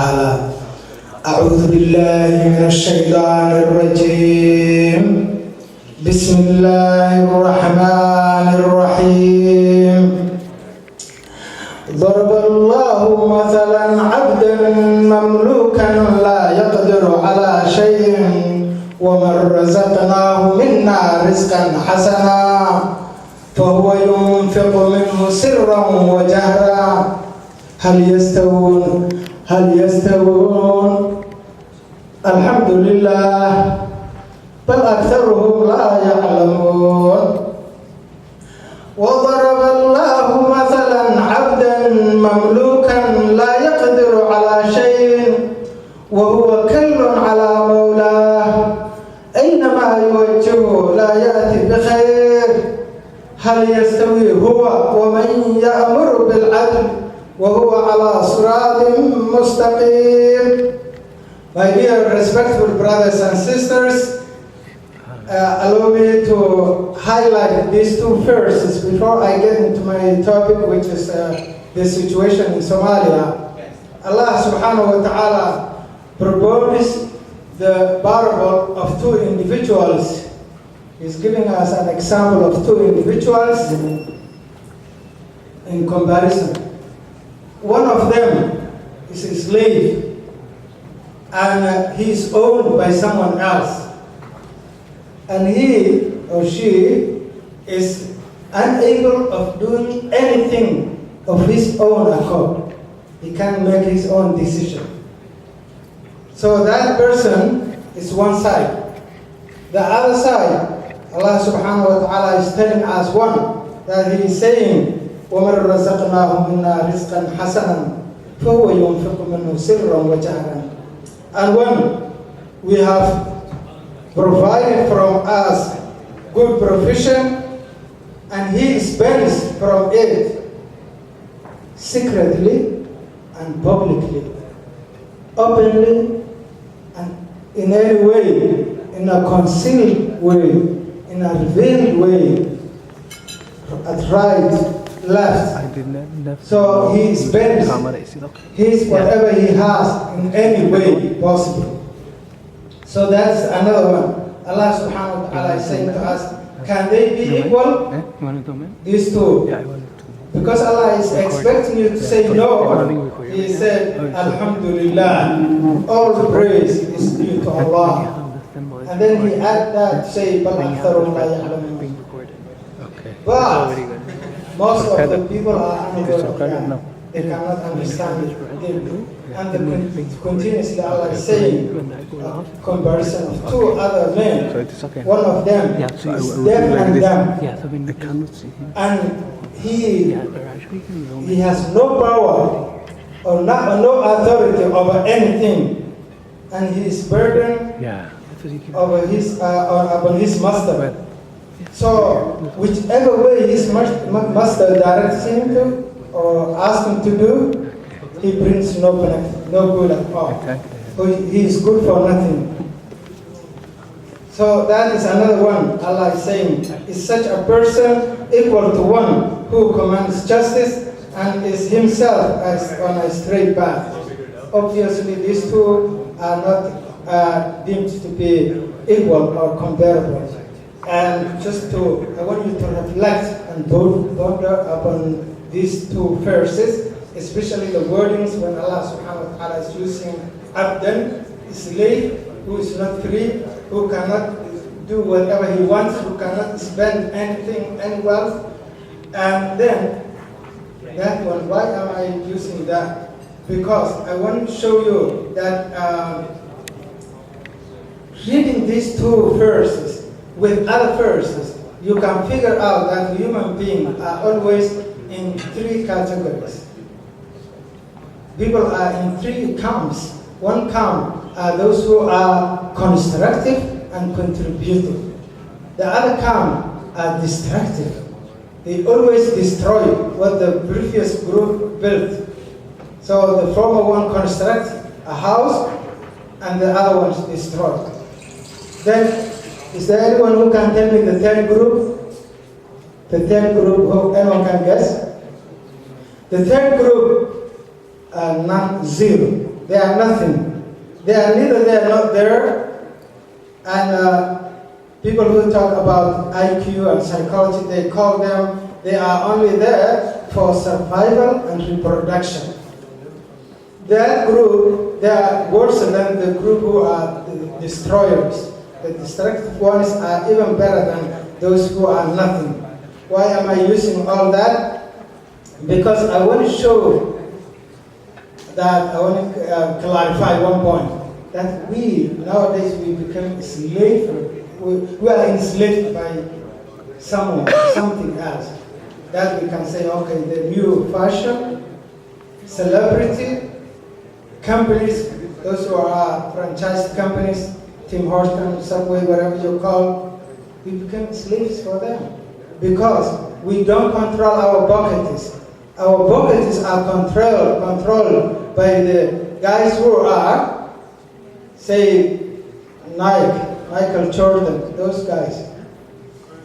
تعالى. أعوذ بالله من الشيطان الرجيم. بسم الله الرحمن الرحيم. ضرب الله مثلا عبدا مملوكا لا يقدر على شيء ومن رزقناه منا رزقا حسنا فهو ينفق منه سرا وجهرا هل يستوون الحمد لله بل أكثرهم لا يعلمون. وضرب الله مثلا عبدا مملوكا لا يقدر على شيء وهو كل على مولاه أينما يوجهه لا يأتي بخير هل يستوي هو ومن يأمر بالعدل وهو على صراط مستقيم. My dear respectful brothers and sisters, allow me to highlight these two verses before I get into my topic, which is the situation in Somalia. Allah subhanahu wa ta'ala proposes the parable of two individuals. He's giving us an example of two individuals in comparison. One of them is a slave and he is owned by someone else. And he or she is unable of doing anything of his own accord. He can't make his own decision. So that person is one side. The other side, Allah subhanahu wa ta'ala is telling us one, that he is saying, وَمَنْ رَزَقْنَاهُ مِنَّا رِزْقًا حَسَنًا فَهُوَ يُنْفِقُ مِنْهُ سِرًّا وَجَهْرًا. And when we have provided from us good provision and he spends from it secretly and publicly, openly and in any way, in a concealed way, in a revealed way, at right, left. So he spends whatever he has in any way possible. So that's another one. Allah subhanahu wa ta'ala is saying to us, can they be equal? These two. Because Allah is expecting you to say no. He said, Alhamdulillah, all the praise is due to Allah. And then he added that to say, بَلْ أَكْثَرُهُمْ لَا يَعْلَمُونَ. But most of the people are unaware of that. They cannot understand it. And continuously Allah is saying a comparison of two other men. One of them is deaf and dumb. And he has no power or no authority over anything. And he is burdened over upon his master. So whichever way his master directs him to or asks him to do, he brings no benefit, no good at all. So he is good for nothing. So that is another one. Allah is saying, is such a person equal to one who commands justice and is himself on a straight path? Obviously, these two are not deemed to be equal or comparable. And I want you to reflect and ponder upon these two verses, especially the wordings when Allah subhanahu wa ta'ala is using abdan, slave, who is not free, who cannot do whatever he wants, who cannot spend anything, any wealth. And then that one, why am I using that? Because I want to show you that reading these two verses with other verses, you can figure out that human beings are always in three categories. People are in three camps. One camp are those who are constructive and contributive. The other camp are destructive. They always destroy what the previous group built. So the former one constructs a house and the other one destroys. Then, is there anyone who can tell me the third group? The third group, who anyone can guess? The third group are non-zero. They are nothing. They are neither there nor there. And people who talk about IQ and psychology, they call them, they are only there for survival and reproduction. That group, they are worse than the group who are the destroyers. The destructive ones are even better than those who are nothing. Why am I using all that? Because I want to show that, I want to clarify one point, that we, nowadays, we become slaves, we are enslaved by someone, something else. That we can say, okay, the new fashion, celebrity, companies, those who are franchised companies, Tim Hortons, Subway, whatever you call, we become slaves for them. Because we don't control our pockets. Our pockets are controlled by the guys who are, say, Nike, Michael Jordan, those guys.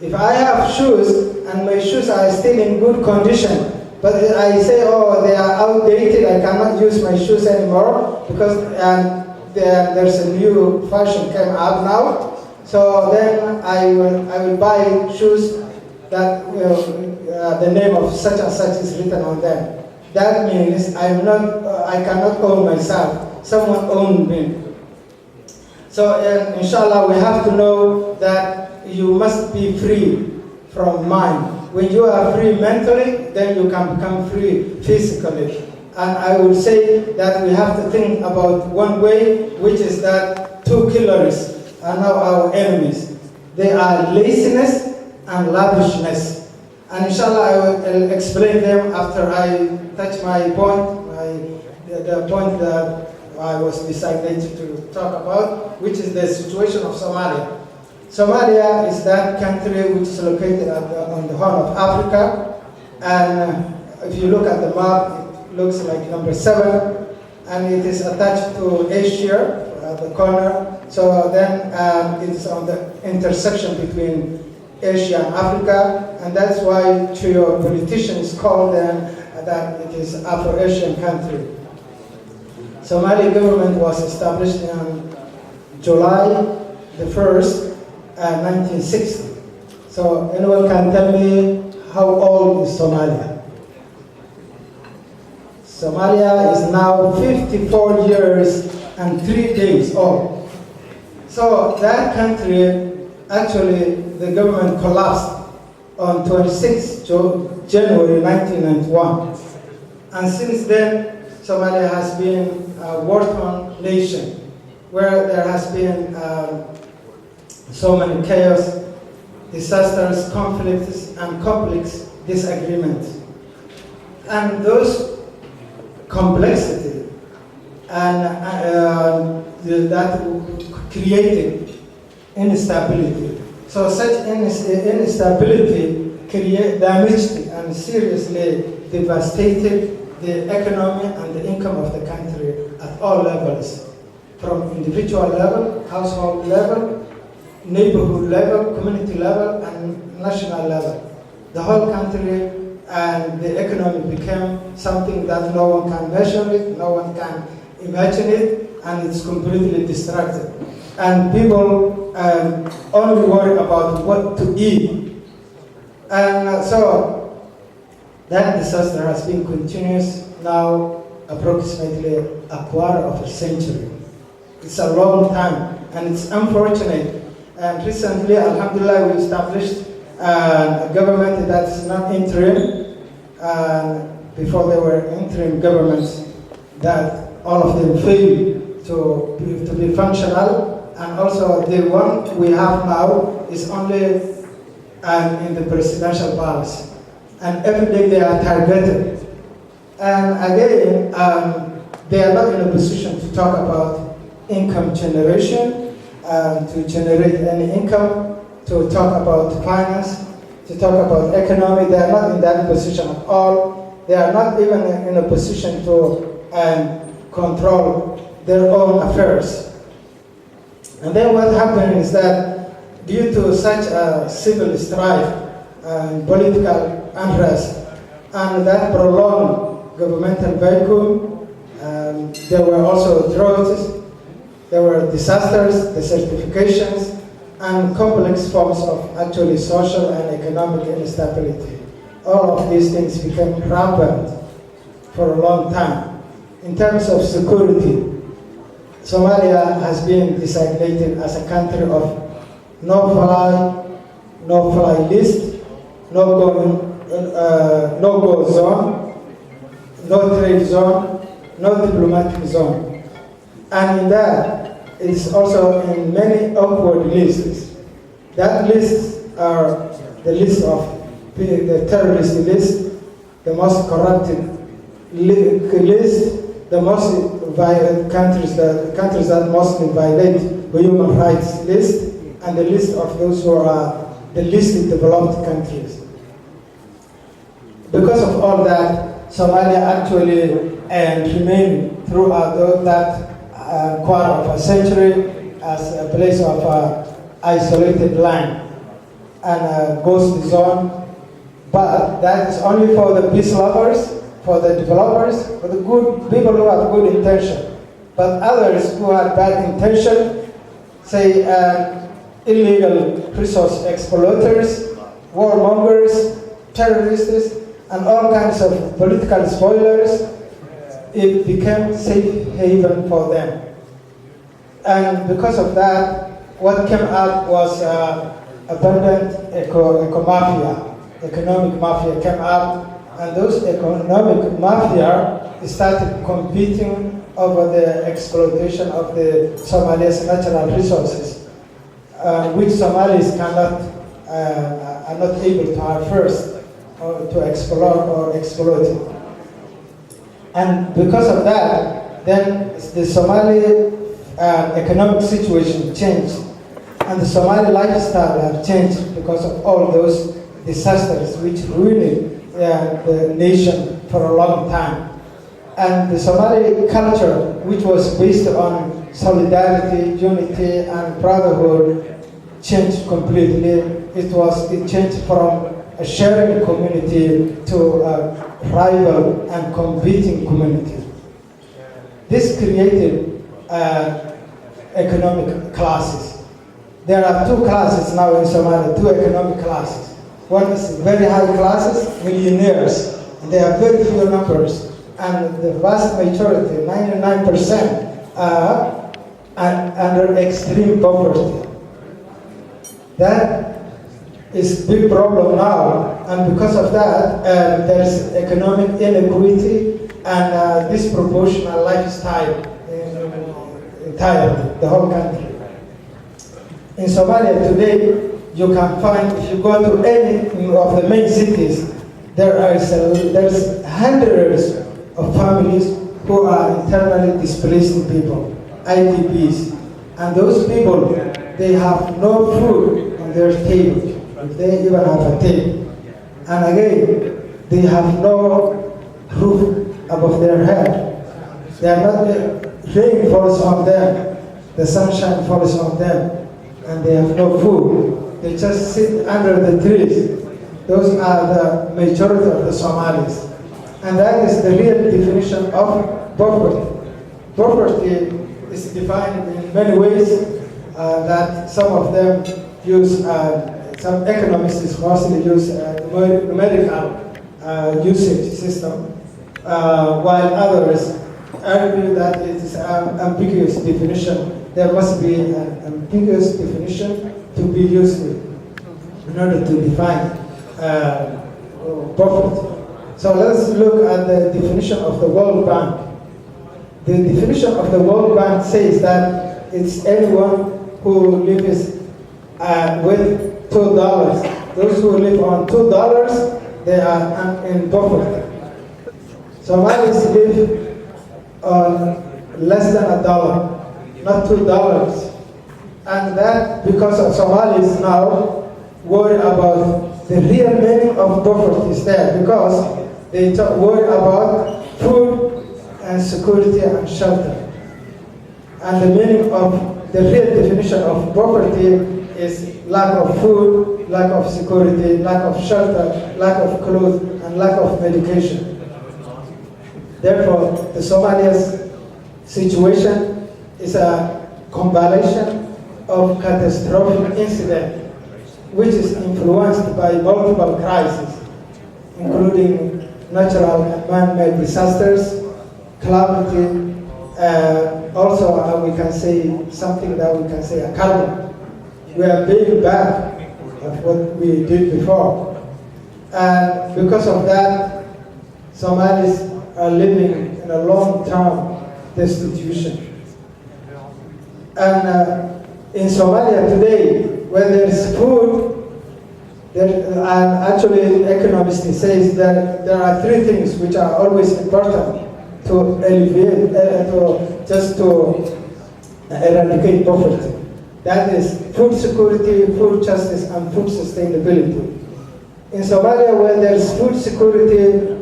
If I have shoes and my shoes are still in good condition, but I say, oh, they are outdated, I cannot use my shoes anymore because there's a new fashion came up now. So then I will buy shoes that the name of such and such is written on them. That means I cannot own myself. Someone owned me. So inshallah, we have to know that you must be free from mind. When you are free mentally, then you can become free physically. And I would say that we have to think about one way, which is that two killers are now our enemies. They are laziness and lavishness. And inshallah, I will explain them after I touch my point, the point that I was designated to talk about, which is the situation of Somalia. Somalia is that country which is located on the Horn of Africa, and if you look at the map, it looks like number 7, and it is attached to Asia at the corner. So then it's on the intersection between Asia and Africa, and that's why geopoliticians call them that it is Afro-Asian country. Somali government was established on July the 1st, 1960. So anyone can tell me how old is Somalia? Somalia is now 54 years and 3 days old. So that country, actually, the government collapsed on 26 January 1991. And since then, Somalia has been a war-torn nation where there has been so many chaos, disasters, conflicts, and complex disagreements. And those complexity and that created instability. So such instability damaged and seriously devastated the economy and the income of the country at all levels, from individual level, household level, neighborhood level, community level, and national level. The whole country and the economy became something that no one can measure it, no one can imagine it, and it's completely distracted. And people only worry about what to eat. And so that disaster has been continuous now approximately a quarter of a century. It's a long time, and it's unfortunate. And recently, alhamdulillah, we established a government that's not interim. Before there were interim governments that all of them failed to be functional. And also the one we have now is only in the presidential palace. And every day they are targeted. And again, they are not in a position to talk about income generation, to generate any income, to talk about finance, to talk about economy. They are not in that position at all. They are not even in a position to control their own affairs. And then what happened is that due to such a civil strife and political unrest, and that prolonged governmental vacuum, There were also droughts, there were disasters, desertifications, and complex forms of actually social and economic instability. All of these things became rampant for a long time. In terms of security, Somalia has been designated as a country of no-fly list, no-go zone, no trade zone, no diplomatic zone. And in that, it's also in many awkward lists. That lists are the list of the terrorist list, the most corrupted list, the most violent countries that mostly violate the human rights list, and the list of those who are the least developed countries. Because of all that, Somalia actually remained throughout that quarter of a century as a place of isolated land and a ghost zone. But that is only for the peace lovers, for the developers, for the good people who have good intention. But others who have bad intention, say illegal resource exploiters, warmongers, terrorists, and all kinds of political spoilers, it became safe haven for them. And because of that, what came out was abundant economic mafia came out, and those economic mafia started competing over the exploitation of the Somalia's natural resources, which Somalis are not able to have first, or to explore or exploit it. And because of that, then the Somali economic situation changed, and the Somali lifestyle have changed because of all those disasters which ruined the nation for a long time. And the Somali culture, which was based on solidarity, unity, and brotherhood, changed completely. It changed from a sharing community to a rival and competing community. This created economic classes. There are two classes now in Somalia, two economic classes. One is very high classes, millionaires, and they are very few numbers, and the vast majority, 99%, are under extreme poverty. That is a big problem now, and because of that, there's economic inequity and disproportionate lifestyle entirely, the whole country. In Somalia today, you can find, if you go to any of the main cities, there's hundreds of families who are internally displaced people, IDPs. And those people, they have no food on their table, if they even have a table. And again, they have no roof above their head. They are not, rain falls on them, the sunshine falls on them, and they have no food. They just sit under the trees. Those are the majority of the Somalis. And that is the real definition of poverty. Poverty is defined in many ways that some of them use, some economists mostly use numerical usage system, while others argue that it is an ambiguous definition. There must be an ambiguous definition to be used in order to define poverty. So let's look at the definition of the World Bank. The definition of the World Bank says that it's anyone who lives with $2. Those who live on $2, they are in poverty. Somalis live on less than $1, not $2. And that because of Somalis now worry about the real meaning of poverty is there, because they worry about food and security and shelter. And the meaning of the real definition of poverty is lack of food, lack of security, lack of shelter, lack of clothes, and lack of medication. Therefore, the situation is a compilation of catastrophic incident which is influenced by multiple crises, including natural and man-made disasters, calamity, also we can say something that we can say a karma. We are paying back of what we did before. And because of that, Somalis are living in a long-term destitution. And in Somalia today, where there is food, and actually economists says that there are three things which are always important to alleviate, to eradicate poverty. That is food security, food justice, and food sustainability. In Somalia, where there is food security,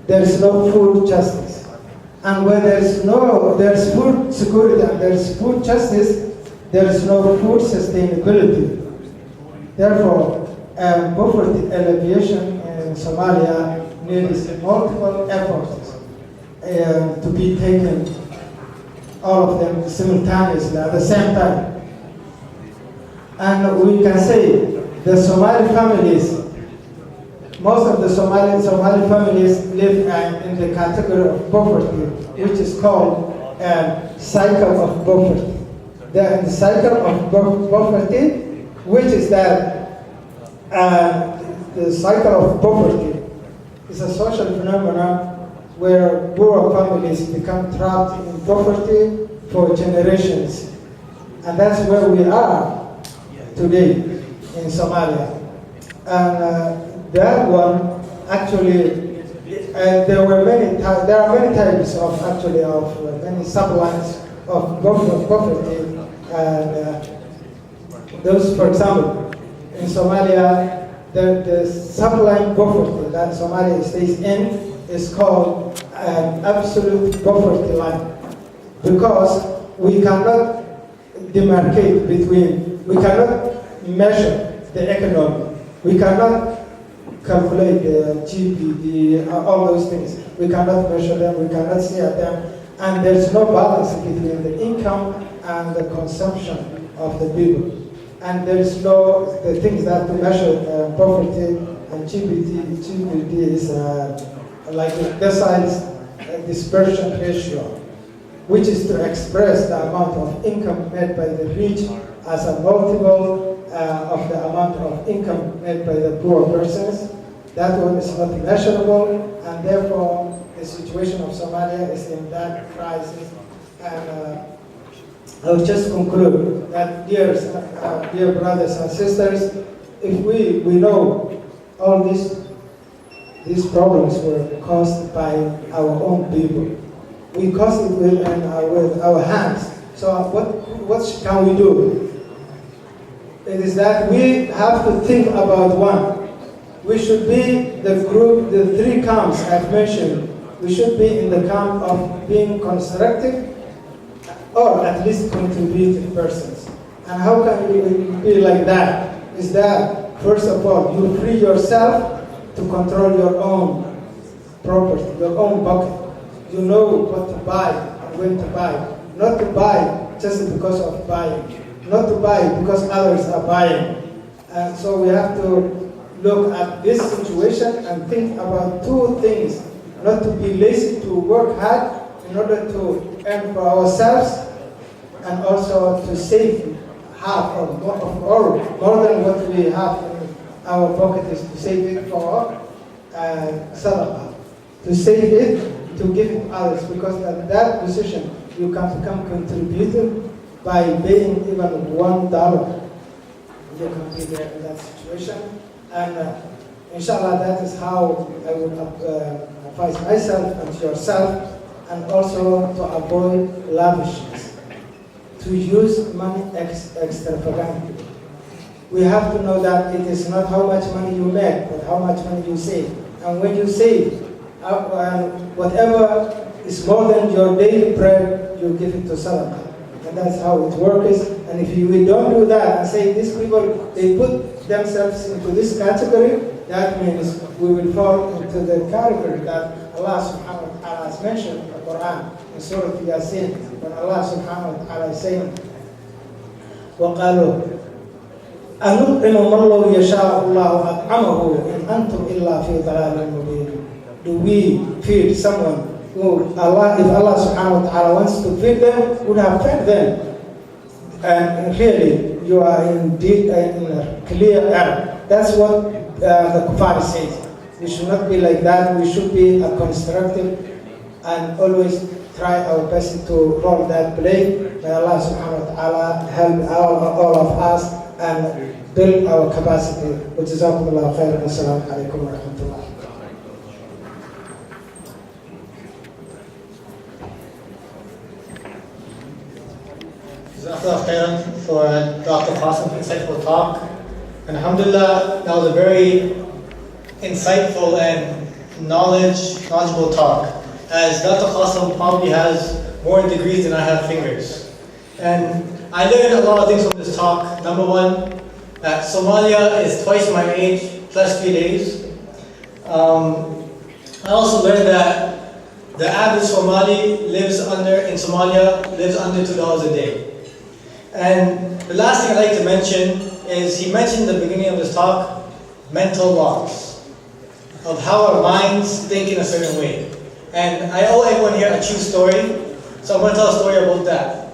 there is no food justice. And when there is food security and there is food justice, there is no food sustainability. Therefore, poverty alleviation in Somalia needs multiple efforts to be taken, all of them simultaneously at the same time. And we can say the Somali families, most of the Somali families live in the category of poverty, which is called cycle of poverty. They are in the cycle of poverty, which is that the cycle of poverty is a social phenomenon where poor families become trapped in poverty for generations. And that's where we are today in Somalia. And that one, actually, there are many types of many sublines of poverty. And those, for example, in Somalia, the sublime poverty that Somalia stays in is called absolute poverty line, because we cannot demarcate between, we cannot measure the economy, we cannot calculate the GDP, all those things. We cannot measure them, we cannot see at them, and there's no balance between the income and the consumption of the people. And there's no, the things that to measure poverty and GDP is like a decile dispersion ratio, which is to express the amount of income made by the rich as a multiple of the amount of income made by the poor persons. That one is not measurable, and therefore the situation of Somalia is in that crisis. And I'll just conclude that, dear brothers and sisters, if we know all these problems were caused by our own people. We caused it with our hands. So what can we do? It is that we have to think about one. We should be the group, the three camps I've mentioned. We should be in the camp of being constructive, or at least contributing persons. And how can we be like that? Is that, first of all, you free yourself to control your own property, your own pocket. You know what to buy and when to buy. Not to buy just because of buying. Not to buy because others are buying. And so we have to look at this situation and think about two things. Not to be lazy, to work hard in order to earn for ourselves, and also to save half or more than what we have in our pocket, is to save it for sadaqah, to save it, to give it to others, because at that position you can become contributor by paying even $1. You can be there in that situation, and inshallah that is how I would advise myself and yourself, and also to avoid lavishness, to use money extravagantly. We have to know that it is not how much money you make, but how much money you save. And when you save, whatever is more than your daily bread, you give it to sadaqah. And that's how it works. And if we don't do that and say these people, they put themselves into this category, that means we will fall into the category that Allah subhanahu wa ta'ala has mentioned in the Qur'an. in Surah Yasin, when Allah subhanahu wa ta'ala is saying, وَقَالُوا أَنُطْعِمُ مَنْ لَوْ يَشَاءُ اللَّهُ أَطْعَمَهُ إِنْ أَنْتُمْ إِلَّا فِي ضَلَالٍ مُبِينٍ. Do we feed someone who if Allah subhanahu wa ta'ala wants to feed them, would have fed them? And really, you are indeed in a clear error. That's what the Kuffar says. We should not be like that. We should be constructive and always try our best to roll that blade. May Allah subhanahu wa ta'ala help all of us and build our capacity. Jazakumullahu khairan. Assalamu alaikum wa rahmatullah. Jazakallah khairan for Dr. Qasim's insightful talk. And alhamdulillah, that was a very insightful and knowledgeable talk. As Dr. Qasim probably has more degrees than I have fingers. And I learned a lot of things from this talk. Number one, that Somalia is twice my age, plus 3 days. I also learned that the average Somali in Somalia lives under $2 a day. And the last thing I'd like to mention is he mentioned in the beginning of his talk mental blocks of how our minds think in a certain way. And I owe everyone here a true story, so I'm going to tell a story about that.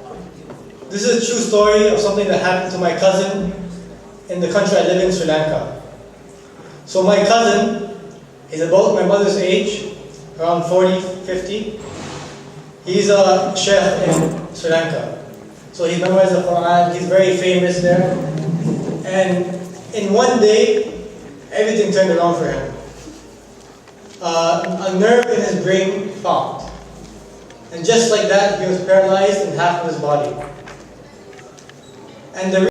This is a true story of something that happened to my cousin in the country I live in, Sri Lanka. So my cousin is about my mother's age, around 40, 50. He's a sheikh in Sri Lanka. So he memorized the Qur'an, he's very famous there. And in one day, everything turned around for him. A nerve in his brain popped. And just like that, he was paralyzed in half of his body. And the